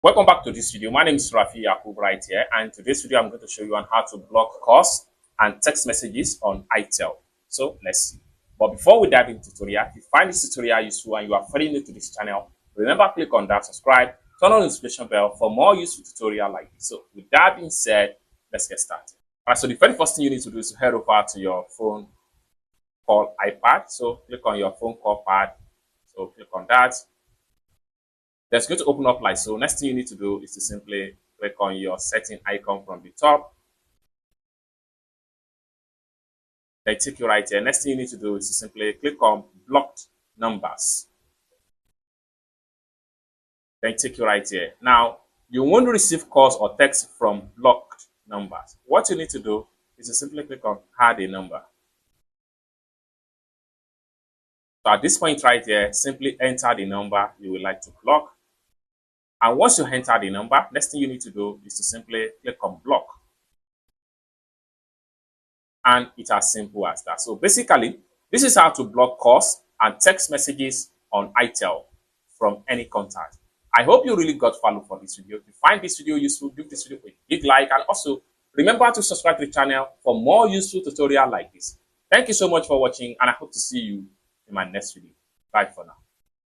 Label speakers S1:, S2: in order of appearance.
S1: Welcome back to this video. My name is Rafi Yakub right here, and today's video I'm going to show you on how to block calls and text messages on Itel. So let's see. But before we dive into the tutorial, if you find this tutorial useful and you are fairly new to this channel, remember click on that subscribe, turn on the notification bell for more useful tutorial like this. So with that being said, let's get started. Alright, so the very first thing you need to do is to head over to your phone called iPad. So click on your phone call pad. So click on that. That's going to open up like so. Next thing you need to do is to simply click on your setting icon from the top. They take you right here. Next thing you need to do is to simply click on blocked numbers. Then take you right here. Now, you won't receive calls or text from blocked numbers. What you need to do is to simply click on add a number. So at this point right here, simply enter the number you would like to block. And once you enter the number, next thing you need to do is to simply click on block. And it's as simple as that. So basically, this is how to block calls and text messages on Itel from any contact. I hope you really got value from this video. If you find this video useful, give this video a big like, and also remember to subscribe to the channel for more useful tutorials like this. Thank you so much for watching, and I hope to see you in my next video. Bye for now.